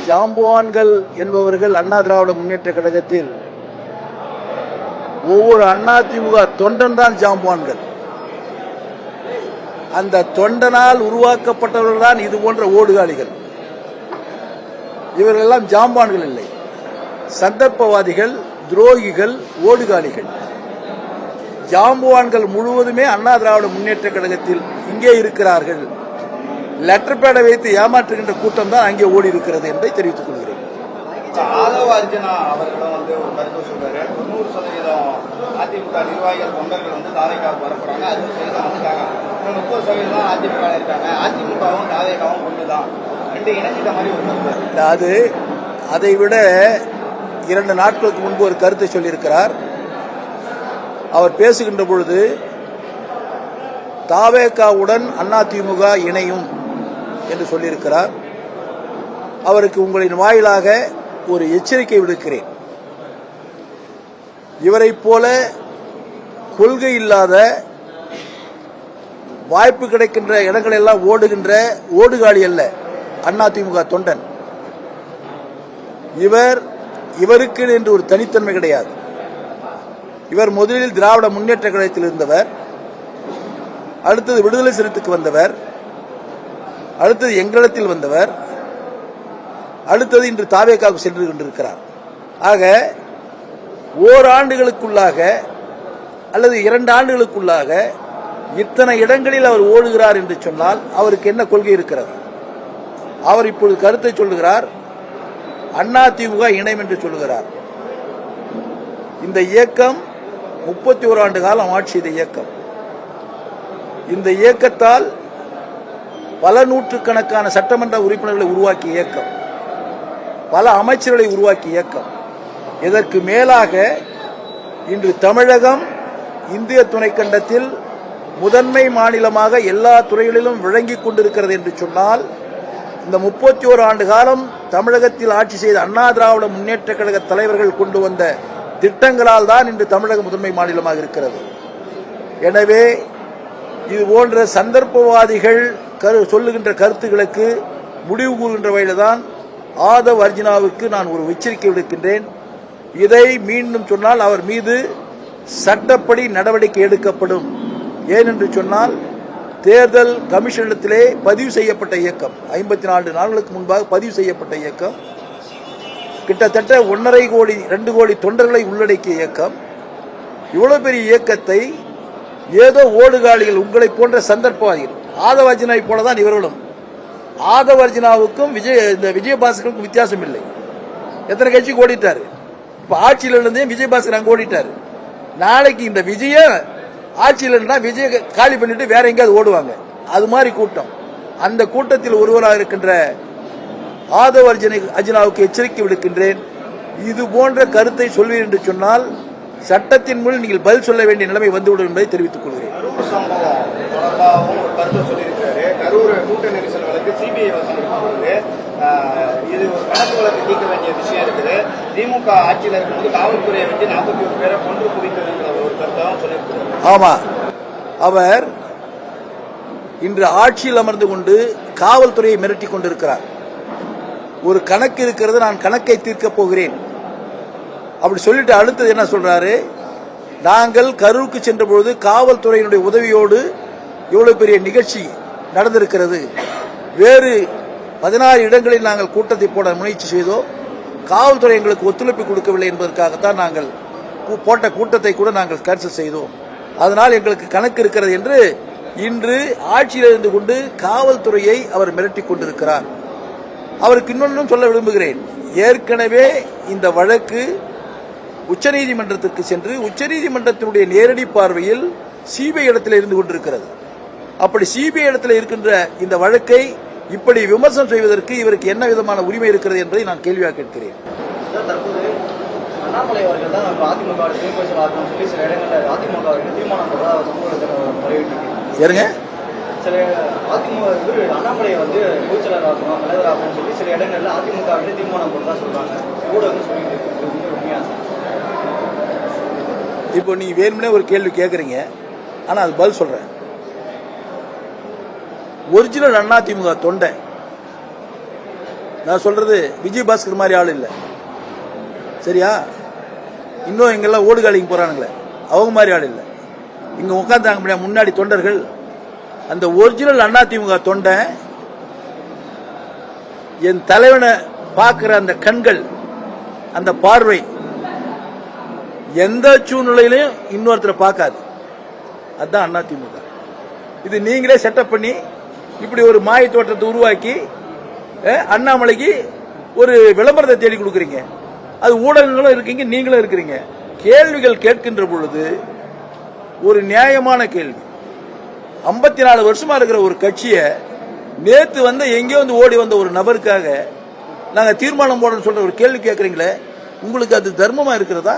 ஜாம்பவான்கள் என்பவர்கள் அண்ணா திராவிட முன்னேற்ற கழகத்தில் ஒவ்வொரு அதிமுக தொண்டன் தான் ஜாம்பவான்கள். அந்த தொண்டனால் உருவாக்கப்பட்டவர்கள் தான் இது போன்ற ஓடுகாலிகள். இவர்கள் எல்லாம் ஜாம்பவான்கள் இல்லை, சந்தர்ப்பவாதிகள், துரோகிகள், ஓடுகாலிகள். ஜாம்பவான்கள் முழுவதுமே அண்ணா திராவிட முன்னேற்ற கழகத்தில் இங்கே இருக்கிறார்கள். லெட்டர் பேடை வைத்து ஏமாற்றுகின்ற கூட்டம் தான் அங்கே ஓடி இருக்கிறது என்பதை தெரிவித்துக் கொள்கிறேன். ஆதவ அர்ஜுனா அவர்களும் ஒரு கருத்து சொல்றாரு. 90% அதிமுக நிர்வாகிகள் தொண்டர்கள் தாவேக்காவுக்கு வரப்படுறாங்க. 60% வந்துட்டாங்க. 30% அதிமுக இருக்காங்க. அதிமுகவும் தாவேக்காவும் ஒன்றுதான், ரெண்டு இணைஞ்சிட்ட மாதிரி ஒரு கருத்து. அது அதை விட 2 நாட்களுக்கு முன்பு ஒரு கருத்தை சொல்லியிருக்கிறார். அவர் பேசுகின்ற பொழுது தாவேக்காவுடன் அதிமுக இணையும் என்று சொல்லியிருக்கிறார். அவருக்கு உங்களின் வாயிலாக ஒரு எச்சரிக்கை விடுக்கிறேன். இவரைப் போல கொள்கை இல்லாத, வாய்ப்பு கிடைக்கின்ற இடங்களெல்லாம் ஓடுகின்ற ஓடுகாலி அல்ல அதிமுக தொண்டன். இவருக்கு என்று ஒரு தனித்தன்மை கிடையாது. இவர் முதலில் திராவிட முன்னேற்ற கழகத்தில் இருந்தவர், அடுத்தது விடுதலை சிறுத்தைக்கு வந்தவர், அடுத்தது எங்களிடத்தில் வந்தவர், அடுத்தது இன்று தாவேக்காவுக்கு சென்று கொண்டிருக்கிறார். ஆக ஓராண்டுகளுக்குள்ளாக அல்லது 2 ஆண்டுகளுக்குள்ளாக இத்தனை இடங்களில் அவர் ஓடுகிறார் என்று சொன்னால் அவருக்கு என்ன கொள்கை இருக்கிறது? அவர் இப்பொழுது கருத்தை சொல்லுகிறார், அதிமுக இணையம் என்று சொல்லுகிறார். இந்த இயக்கம் 31 ஆண்டு காலம் ஆட்சி செய்த இயக்கம். இந்த இயக்கத்தால் பல நூற்றுக்கணக்கான சட்டமன்ற உறுப்பினர்களை உருவாக்கிய இயக்கம், பல அமைச்சர்களை உருவாக்கிய இயக்கம். இதற்கு மேலாக இன்று தமிழகம் இந்திய துணைக்கண்டத்தில் முதன்மை மாநிலமாக எல்லா துறைகளிலும் விளங்கிக் கொண்டிருக்கிறது என்று சொன்னால், இந்த 31 ஆண்டு காலம் தமிழகத்தில் ஆட்சி செய்த அண்ணா திராவிட முன்னேற்ற கழக தலைவர்கள் கொண்டு வந்த திட்டங்களால் தான் இன்று தமிழகம் முதன்மை மாநிலமாக இருக்கிறது. எனவே இது போன்ற சந்தர்ப்பவாதிகள் சொல்லுகின்ற கருத்துக்களுக்கு முடிவு கூறுகின்ற வகையில்தான் ஆதவ் அர்ஜுனாவுக்கு நான் ஒரு எச்சரிக்கை விடுக்கின்றேன். இதை மீண்டும் சொன்னால் அவர் மீது சட்டப்படி நடவடிக்கை எடுக்கப்படும். ஏனென்று சொன்னால் தேர்தல் கமிஷனிடத்திலே பதிவு செய்யப்பட்ட இயக்கம், 54 நாட்களுக்கு முன்பாக பதிவு செய்யப்பட்ட இயக்கம், கிட்டத்தட்ட 1.5 கோடி 2 கோடி தொண்டர்களை உள்ளடக்கிய இயக்கம். இவ்வளவு பெரிய இயக்கத்தை ஏதோ ஓடுகாலிகள், உங்களை போன்ற சந்தர்ப்பவாதிகள், ஆதவ அர்ஜுனாவை போலதான் இவர்களும். ஆதவ அர்ஜுனாவுக்கும் விஜயபாஸ்கருக்கும் வித்தியாசம் இல்லை. எத்தனை கட்சிக்கு ஓடிட்டாரு. இப்ப ஆட்சியில் இருந்தே விஜயபாஸ்கர் அங்க ஓடிட்டாரு. நாளைக்கு இந்த விஜய ஆட்சியில் இருந்தா விஜய காலி பண்ணிட்டு வேற எங்கேயாவது ஓடுவாங்க. அது மாதிரி கூட்டம். அந்த கூட்டத்தில் ஒருவராக இருக்கின்ற ஆதவ அர்ஜுனாவுக்கு எச்சரிக்கை விடுக்கின்றேன். இது போன்ற கருத்தை சொல்வீர் என்று சொன்னால் சட்டத்தின் மூலம் நீங்கள் பதில் சொல்ல வேண்டிய நிலைமை வந்துவிடும் என்பதை தெரிவித்துக் கொள்கிறேன். கரூர் கூட்ட நெரிசல் வழக்கு சிபிஐ வசூலிக்கப்படுது. இது ஒரு கணக்கு வழக்கு தீர்க்க வேண்டிய விஷயம் இருக்குது. திமுக ஆட்சியில் இருக்கும்போது காவல்துறையை வச்சு 41 பேரை கொன்று குவித்ததுங்கிற ஒரு கருத்தாக சொல்லியிருக்கிறார். ஆமா, அவர் இன்று ஆட்சியில் அமர்ந்து கொண்டு காவல்துறையை மிரட்டிக் கொண்டிருக்கிறார். ஒரு கணக்கு இருக்கிறது, நான் கணக்கை தீர்க்கப் போகிறேன் அப்படி சொல்லிட்டு அடுத்தது என்ன சொல்றாரு? நாங்கள் கரூருக்கு சென்ற பொழுது காவல்துறையினுடைய உதவியோடு இவ்வளவு பெரிய நிகழ்ச்சி நடந்திருக்கிறது. வேறு 16 இடங்களில் நாங்கள் கூட்டத்தை போட முயற்சி செய்தோம். காவல்துறை எங்களுக்கு ஒத்துழைப்பு கொடுக்கவில்லை என்பதற்காகத்தான் நாங்கள் போட்ட கூட்டத்தை கூட நாங்கள் கேன்சல் செய்தோம். அதனால் எங்களுக்கு கணக்கு இருக்கிறது என்று இன்று ஆட்சியில் இருந்து கொண்டு காவல்துறையை அவர் மிரட்டிக் கொண்டிருக்கிறார். அவருக்கு இன்னொன்றும் சொல்ல விரும்புகிறேன். ஏற்கனவே இந்த வழக்கு உச்சநீதிமன்றத்திற்கு சென்று உச்சநீதிமன்றத்தினுடைய நேரடி பார்வையில் சிபிஐ இடத்தில் இருந்து கொண்டிருக்கிறது. அப்படி சிபிஐ இடத்தில் இருக்கின்ற இந்த வழக்கை இப்படி விமர்சனம் செய்வதற்கு இவருக்கு என்ன விதமான உரிமை இருக்கிறது என்பதை நான் கேள்வியாக கேட்கிறேன். அண்ணாமலை அவர்கள் தான் அதிமுக சொல்லி சில இடங்களில் அதிமுக தீர்மானம் ஏறுங்க. சில அதிமுக அண்ணாமலையை பொதுச்செயலாளர் ஆகணும், தலைவர் ஆகணும்னு சொல்லி சில இடங்கள்ல அதிமுக தீர்மானம் போட்டு தான் சொல்றாங்க. கூட சொல்லிட்டு உண்மையா? இப்போ நீங்க வேணும்னே ஒரு கேள்வி கேட்கறீங்க, ஆனா அது பதில் சொல்றேன். ஒரிஜினல் அதிமுக தொண்டை நான் சொல்றது விஜய் பாஸ்கர் மாதிரி ஆள் இல்லை, சரியா? இன்னும் எங்கெல்லாம் ஓடுகாலிங்க போறானுங்களே அவங்க மாதிரி ஆள் இல்லை. இங்க உட்கார்ந்தாங்க முன்னாடி தொண்டர்கள், அந்த ஒரிஜினல் அதிமுக தொண்டை என் தலைவனை பார்க்கிற அந்த கண்கள், அந்த பார்வை எந்த சூழ்நிலையிலையும் இன்னொருத்தரை பார்க்காது. அதுதான் அதிமுக. இது நீங்களே செட்டப் பண்ணி இப்படி ஒரு மாய தோற்றத்தை உருவாக்கி அண்ணாமலைக்கு ஒரு விளம்பரத்தை தேடி கொடுக்குறீங்க. அது ஊடகங்களும் இருக்கீங்க, நீங்களும் இருக்கிறீங்க. கேள்விகள் கேட்கின்ற பொழுது ஒரு நியாயமான கேள்வி. 54 வருஷமா இருக்கிற ஒரு கட்சியை நேத்து வந்த எங்கேயோ வந்து ஓடி வந்த ஒரு நபருக்காக நாங்க தீர்மானம் போடணும்னு சொல்ற ஒரு கேள்வி கேட்கறீங்களே, உங்களுக்கு அது தர்மமா இருக்கிறதா?